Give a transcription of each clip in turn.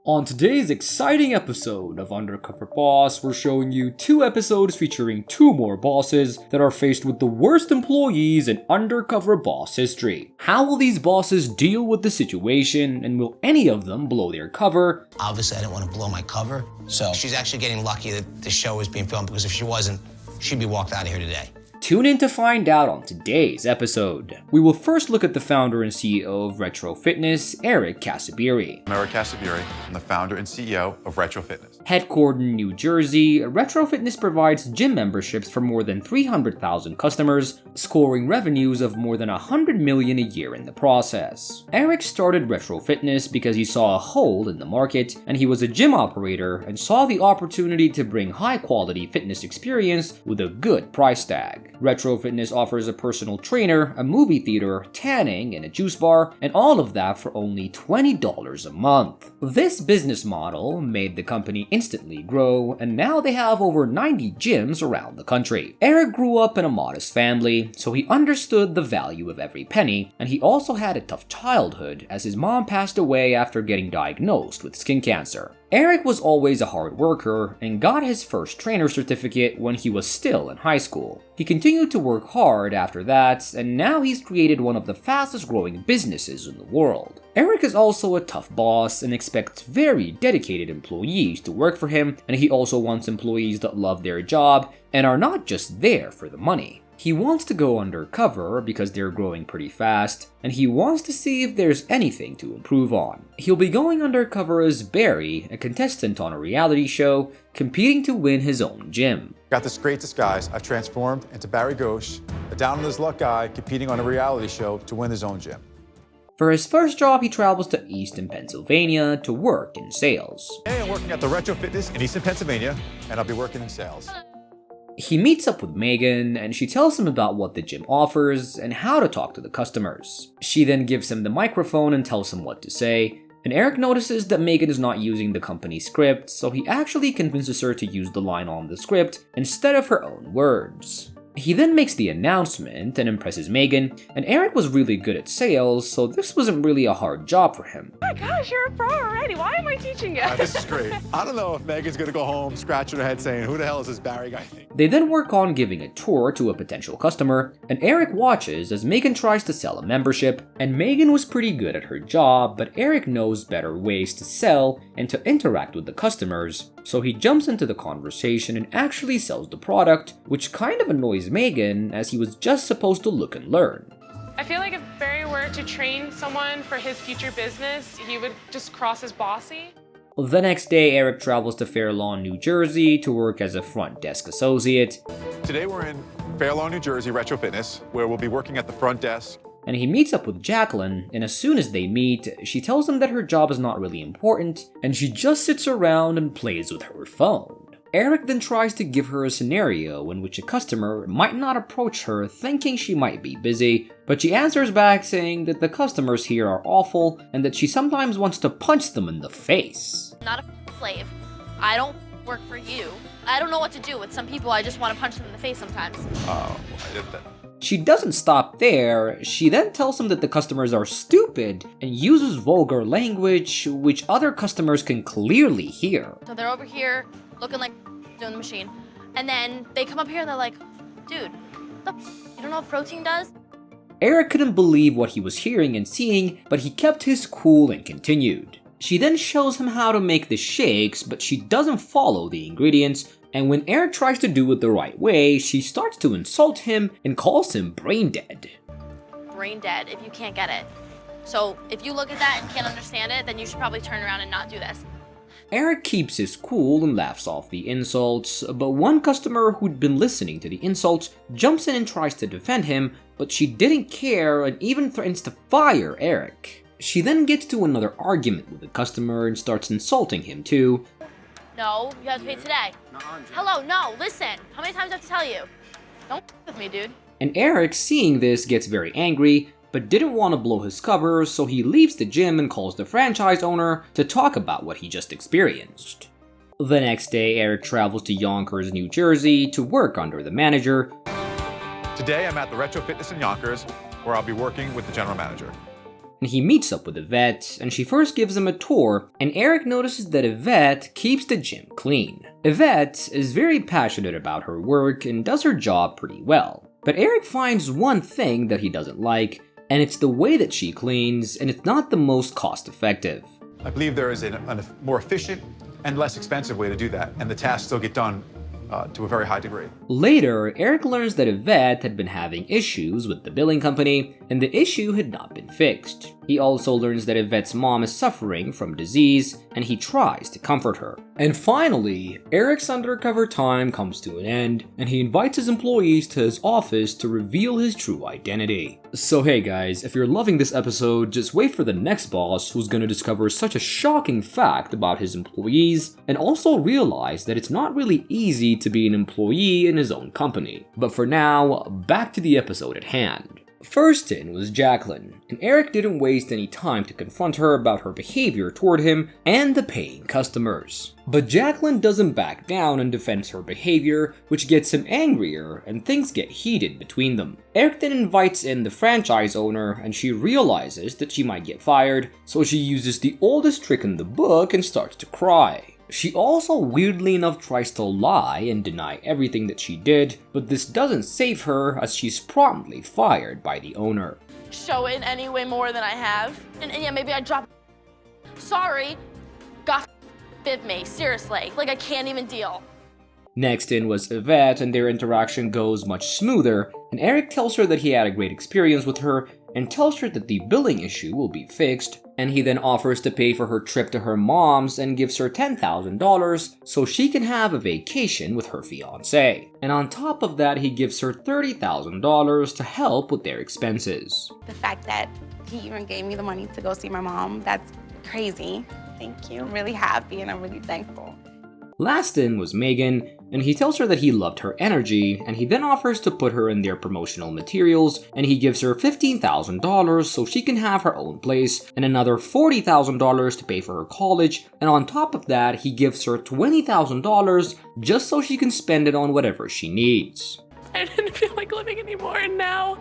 On today's exciting episode of Undercover Boss, we're showing you 2 episodes featuring 2 more bosses that are faced with the worst employees in Undercover Boss history. How will these bosses deal with the situation, and will any of them blow their cover? Obviously, I didn't want to blow my cover, so she's actually getting lucky that the show is being filmed, because if she wasn't, she'd be walked out of here today. Tune in to find out on today's episode. We will first look at the founder and CEO of Retro Fitness, Eric Casabiri. I'm Eric Casabiri. I'm the founder and CEO of Retro Fitness. Headquartered in New Jersey, Retro Fitness provides gym memberships for more than 300,000 customers, scoring revenues of more than $100 million a year in the process. Eric started Retro Fitness because he saw a hole in the market, and he was a gym operator and saw the opportunity to bring high-quality fitness experience with a good price tag. Retro Fitness offers a personal trainer, a movie theater, tanning, and a juice bar, and all of that for only $20 a month. This business model made the company instantly grow, and now they have over 90 gyms around the country. Eric grew up in a modest family, so he understood the value of every penny, and he also had a tough childhood as his mom passed away after getting diagnosed with skin cancer. Eric was always a hard worker and got his first trainer certificate when he was still in high school. He continued to work hard after that, and now he's created one of the fastest growing businesses in the world. Eric is also a tough boss and expects very dedicated employees to work for him, and he also wants employees that love their job and are not just there for the money. He wants to go undercover because they're growing pretty fast, and he wants to see if there's anything to improve on. He'll be going undercover as Barry, a contestant on a reality show, competing to win his own gym. Got this great disguise. I've transformed into Barry Ghosh, a down-on-his-luck guy competing on a reality show to win his own gym. For his first job, he travels to Easton, Pennsylvania to work in sales. Hey, I'm working at the Retro Fitness in Easton, Pennsylvania, and I'll be working in sales. He meets up with Megan, and she tells him about what the gym offers and how to talk to the customers. She then gives him the microphone and tells him what to say, and Eric notices that Megan is not using the company script, so he actually convinces her to use the line on the script instead of her own words. He then makes the announcement and impresses Megan, and Eric was really good at sales, so this wasn't really a hard job for him. Oh my gosh, you're a pro already. Why am I teaching you? This is great. I don't know if Megan's gonna go home scratching her head saying, who the hell is this Barry guy thing? They then work on giving a tour to a potential customer, and Eric watches as Megan tries to sell a membership, and Megan was pretty good at her job, but Eric knows better ways to sell and to interact with the customers, so he jumps into the conversation and actually sells the product, which kind of annoys Megan as he was just supposed to look and learn. I feel like if Barry were to train someone for his future business, he would just cross as bossy. The next day, Eric travels to Fair Lawn, New Jersey to work as a front desk associate. Today we're in Fair Lawn, New Jersey, Retro Fitness, where we'll be working at the front desk. And he meets up with Jacqueline, and as soon as they meet, she tells him that her job is not really important, and she just sits around and plays with her phone. Eric then tries to give her a scenario in which a customer might not approach her thinking she might be busy, but she answers back saying that the customers here are awful and that she sometimes wants to punch them in the face. Not a slave. I don't work for you. I don't know what to do with some people. I just want to punch them in the face sometimes. She doesn't stop there. She then tells him that the customers are stupid and uses vulgar language which other customers can clearly hear. So they're over here looking like doing the machine. And then they come up here and they're like, dude, you don't know what protein does? Eric couldn't believe what he was hearing and seeing, but he kept his cool and continued. She then shows him how to make the shakes, but she doesn't follow the ingredients, and when Eric tries to do it the right way, she starts to insult him and calls him brain dead. Brain dead if you can't get it. So if you look at that and can't understand it, then you should probably turn around and not do this. Eric keeps his cool and laughs off the insults, but one customer who'd been listening to the insults jumps in and tries to defend him, but she didn't care and even threatens to fire Eric. She then gets to another argument with the customer and starts insulting him too. No, you have to pay today. Hello, no, listen. How many times do I have to tell you? Don't with me, dude. And Eric, seeing this, gets very angry, but didn't want to blow his cover, so he leaves the gym and calls the franchise owner to talk about what he just experienced. The next day, Eric travels to Yonkers, New Jersey to work under the manager. Today I'm at the Retro Fitness in Yonkers, where I'll be working with the general manager. and he meets up with Yvette, and she first gives him a tour, and Eric notices that Yvette keeps the gym clean. Yvette is very passionate about her work and does her job pretty well. But Eric finds one thing that he doesn't like, and it's the way that she cleans, and it's not the most cost-effective. I believe there is a more efficient and less expensive way to do that, and the tasks still get done to a very high degree. Later, Eric learns that Yvette had been having issues with the billing company, and the issue had not been fixed. He also learns that Yvette's mom is suffering from disease, and he tries to comfort her. And finally, Eric's undercover time comes to an end, and he invites his employees to his office to reveal his true identity. So hey guys, if you're loving this episode, just wait for the next boss who's gonna discover such a shocking fact about his employees, and also realize that it's not really easy to be an employee in his own company. But for now, back to the episode at hand. First in was Jacqueline, and Eric didn't waste any time to confront her about her behavior toward him and the paying customers. But Jacqueline doesn't back down and defends her behavior, which gets him angrier, and things get heated between them. Eric then invites in the franchise owner, and she realizes that she might get fired, so she uses the oldest trick in the book and starts to cry. She also weirdly enough tries to lie and deny everything that she did, but this doesn't save her as she's promptly fired by the owner. Show it in any way more than I have. And yeah, maybe I dropped. Sorry. God bib me, seriously. Like I can't even deal. Next in was Yvette, and their interaction goes much smoother, and Eric tells her that he had a great experience with her and tells her that the billing issue will be fixed, and he then offers to pay for her trip to her mom's and gives her $10,000 so she can have a vacation with her fiancé. And on top of that, he gives her $30,000 to help with their expenses. The fact that he even gave me the money to go see my mom, that's crazy. Thank you. I'm really happy and I'm really thankful. Last in was Megan, and he tells her that he loved her energy, and he then offers to put her in their promotional materials, and he gives her $15,000 so she can have her own place, and another $40,000 to pay for her college, and on top of that, he gives her $20,000 just so she can spend it on whatever she needs. I didn't feel like living anymore, and now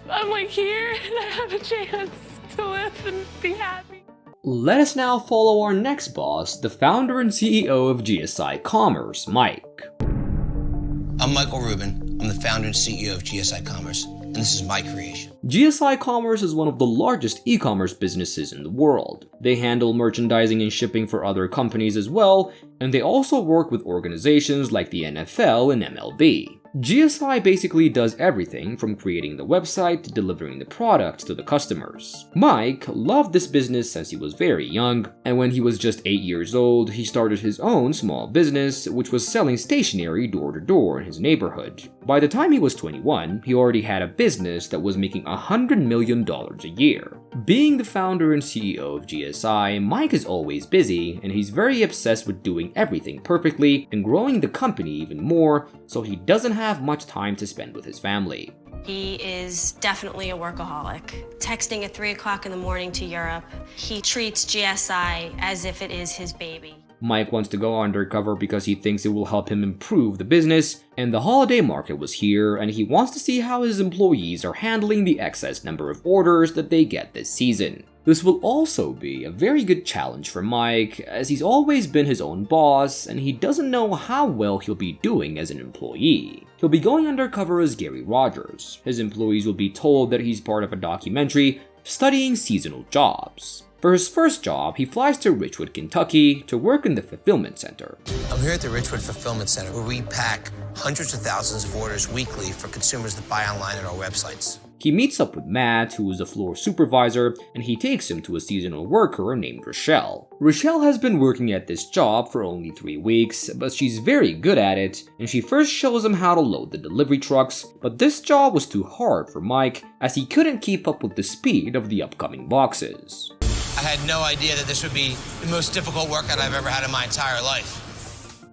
I'm like here, and I have a chance to live and be happy. Let us now follow our next boss, the founder and CEO of GSI Commerce, Mike. I'm Michael Rubin. I'm the founder and CEO of GSI Commerce, and this is my creation. GSI Commerce is one of the largest e-commerce businesses in the world. They handle merchandising and shipping for other companies as well, and they also work with organizations like the NFL and MLB. GSI basically does everything from creating the website to delivering the products to the customers. Mike loved this business since he was very young, and when he was just 8 years old, he started his own small business, which was selling stationery door to door in his neighborhood. By the time he was 21, he already had a business that was making $100 million a year. Being the founder and CEO of GSI, Mike is always busy, and he's very obsessed with doing everything perfectly and growing the company even more, so he doesn't have much time to spend with his family. He is definitely a workaholic. Texting at 3 o'clock in the morning to Europe. He treats GSI as if it is his baby. Mike wants to go undercover because he thinks it will help him improve the business, and the holiday market was here, and he wants to see how his employees are handling the excess number of orders that they get this season. This will also be a very good challenge for Mike, as he's always been his own boss, and he doesn't know how well he'll be doing as an employee. He'll be going undercover as Gary Rogers. His employees will be told that he's part of a documentary studying seasonal jobs. For his first job, he flies to Richwood, Kentucky to work in the fulfillment center. I'm here at the Richwood Fulfillment Center, where we pack hundreds of thousands of orders weekly for consumers that buy online at our websites. He meets up with Matt, who is a floor supervisor, and he takes him to a seasonal worker named Rochelle. Rochelle has been working at this job for only 3 weeks, but she's very good at it, and she first shows him how to load the delivery trucks, but this job was too hard for Mike, as he couldn't keep up with the speed of the upcoming boxes. I had no idea that this would be the most difficult workout I've ever had in my entire life.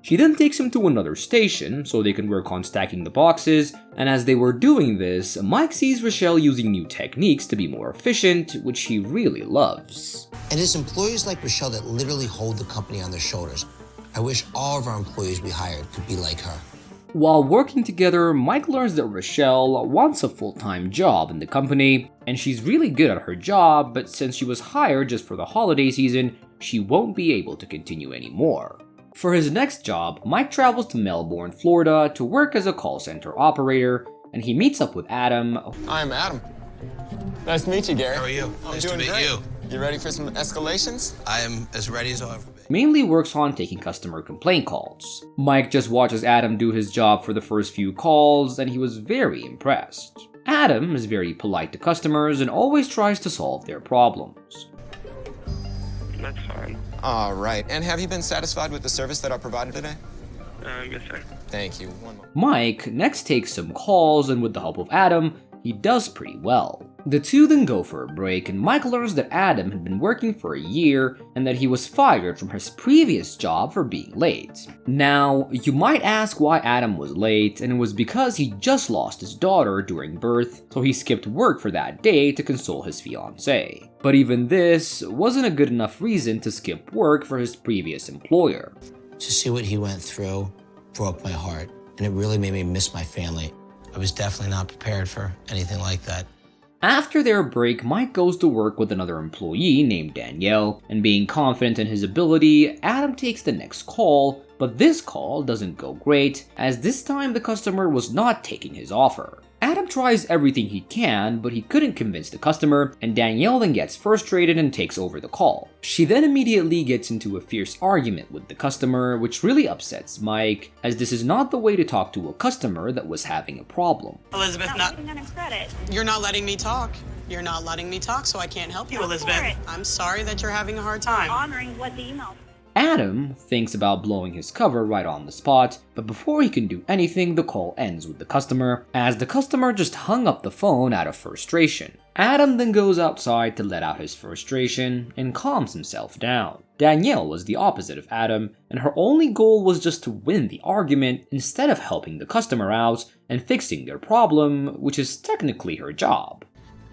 She then takes him to another station so they can work on stacking the boxes, and as they were doing this, Mike sees Rochelle using new techniques to be more efficient, which he really loves. And it's employees like Rochelle that literally hold the company on their shoulders. I wish all of our employees we hired could be like her. While working together, Mike learns that Rochelle wants a full-time job in the company, and she's really good at her job, but since she was hired just for the holiday season, she won't be able to continue anymore. For his next job, Mike travels to Melbourne, Florida to work as a call center operator, and he meets up with Adam. I'm Adam. Nice to meet you, Gary. How are you? Nice to meet great. you. You ready for some escalations? I am as ready as I'll ever be. Mainly works on taking customer complaint calls. Mike just watches Adam do his job for the first few calls, and he was very impressed. Adam is very polite to customers and always tries to solve their problems. That's fine. All right. And have you been satisfied with the service that I provided today? Yes, sir. Thank you. One moment. Mike next takes some calls, and with the help of Adam, he does pretty well. The two then go for a break, and Mike learns that Adam had been working for a year and that he was fired from his previous job for being late. Now, you might ask why Adam was late, and it was because he just lost his daughter during birth, so he skipped work for that day to console his fiancée. But even this wasn't a good enough reason to skip work for his previous employer. To see what he went through broke my heart, and it really made me miss my family. I was definitely not prepared for anything like that. After their break, Mike goes to work with another employee named Danielle, and being confident in his ability, Adam takes the next call, but this call doesn't go great, as this time the customer was not taking his offer. Adam tries everything he can, but he couldn't convince the customer, and Danielle then gets frustrated and takes over the call. She then immediately gets into a fierce argument with the customer, which really upsets Mike, as this is not the way to talk to a customer that was having a problem. Elizabeth, you're not letting me talk. You're not letting me talk, so I can't help you, Elizabeth. I'm sorry that you're having a hard time. Honoring what the email. Adam thinks about blowing his cover right on the spot, but before he can do anything, the call ends with the customer, as the customer just hung up the phone out of frustration. Adam then goes outside to let out his frustration and calms himself down. Danielle was the opposite of Adam, and her only goal was just to win the argument instead of helping the customer out and fixing their problem, which is technically her job.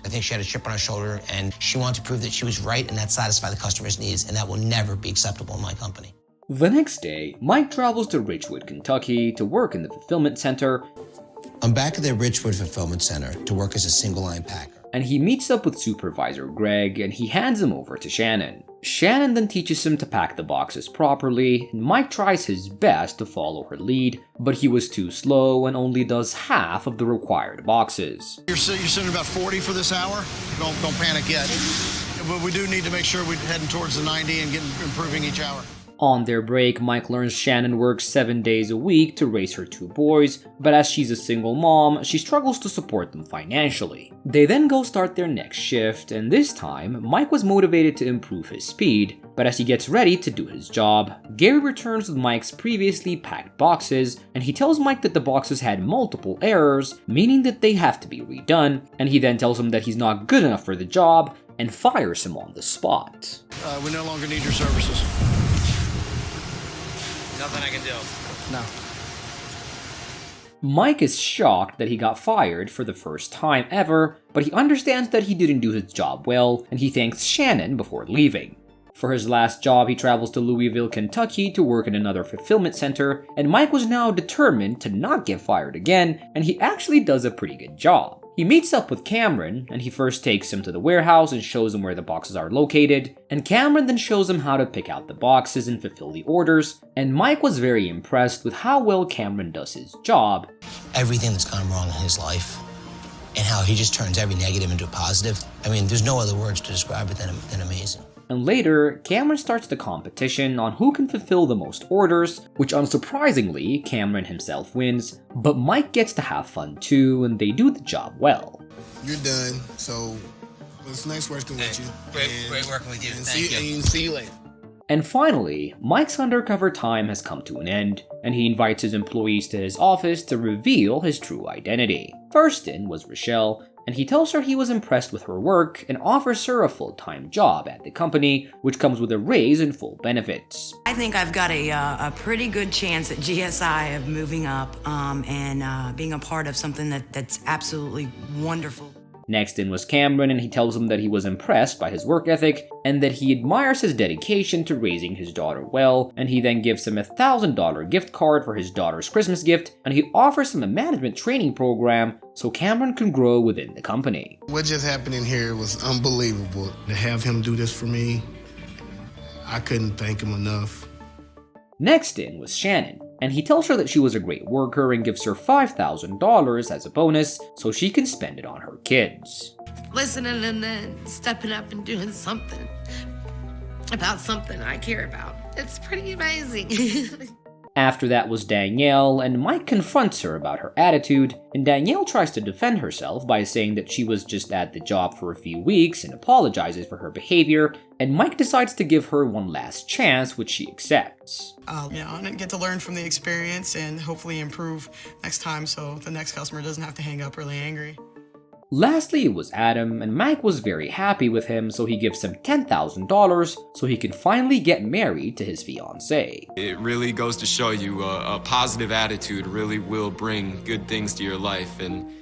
I think she had a chip on her shoulder, and she wanted to prove that she was right and that satisfied the customer's needs, and that will never be acceptable in my company. The next day, Mike travels to Richwood, Kentucky to work in the fulfillment center. I'm back at the Richwood Fulfillment Center to work as a single-line packer. And he meets up with Supervisor Greg, and he hands him over to Shannon. Shannon then teaches him to pack the boxes properly, and Mike tries his best to follow her lead, but he was too slow and only does half of the required boxes. You're sitting about 40 for this hour? Don't panic yet. But we do need to make sure we're heading towards the 90 and improving each hour. On their break, Mike learns Shannon works 7 days a week to raise her 2 boys, but as she's a single mom, she struggles to support them financially. They then go start their next shift, and this time, Mike was motivated to improve his speed, but as he gets ready to do his job, Gary returns with Mike's previously packed boxes, and he tells Mike that the boxes had multiple errors, meaning that they have to be redone, and he then tells him that he's not good enough for the job, and fires him on the spot. We no longer need your services. Nothing I can do. No. Mike is shocked that he got fired for the first time ever, but he understands that he didn't do his job well, and he thanks Shannon before leaving. For his last job, he travels to Louisville, Kentucky to work in another fulfillment center, and Mike was now determined to not get fired again, and he actually does a pretty good job. He meets up with Cameron, and he first takes him to the warehouse and shows him where the boxes are located, and Cameron then shows him how to pick out the boxes and fulfill the orders, and Mike was very impressed with how well Cameron does his job. Everything that's gone wrong in his life, and how he just turns every negative into a positive. I mean, there's no other words to describe it than amazing. And later, Cameron starts the competition on who can fulfill the most orders, which unsurprisingly, Cameron himself wins, but Mike gets to have fun too, and they do the job well. You're done, so it's nice working with you. Great working with you. Thank you. And see you later. And finally, Mike's undercover time has come to an end, and he invites his employees to his office to reveal his true identity. First in was Rochelle, and he tells her he was impressed with her work and offers her a full-time job at the company, which comes with a raise and full benefits. I think I've got a pretty good chance at GSI of moving up and being a part of something that's absolutely wonderful. Next in was Cameron, and he tells him that he was impressed by his work ethic and that he admires his dedication to raising his daughter well, and he then gives him a $1,000 gift card for his daughter's Christmas gift, and he offers him a management training program so Cameron can grow within the company. What just happened in here was unbelievable. To have him do this for me, I couldn't thank him enough. Next in was Shannon, and he tells her that she was a great worker and gives her $5,000 as a bonus so she can spend it on her kids. Listening and then stepping up and doing something about something I care about. It's pretty amazing. After that was Danielle, and Mike confronts her about her attitude, and Danielle tries to defend herself by saying that she was just at the job for a few weeks and apologizes for her behavior, and Mike decides to give her one last chance, which she accepts. And get to learn from the experience and hopefully improve next time so the next customer doesn't have to hang up really angry. Lastly, it was Adam, and Mike was very happy with him, so he gives him $10,000 so he can finally get married to his fiancée. It really goes to show you a positive attitude really will bring good things to your life, and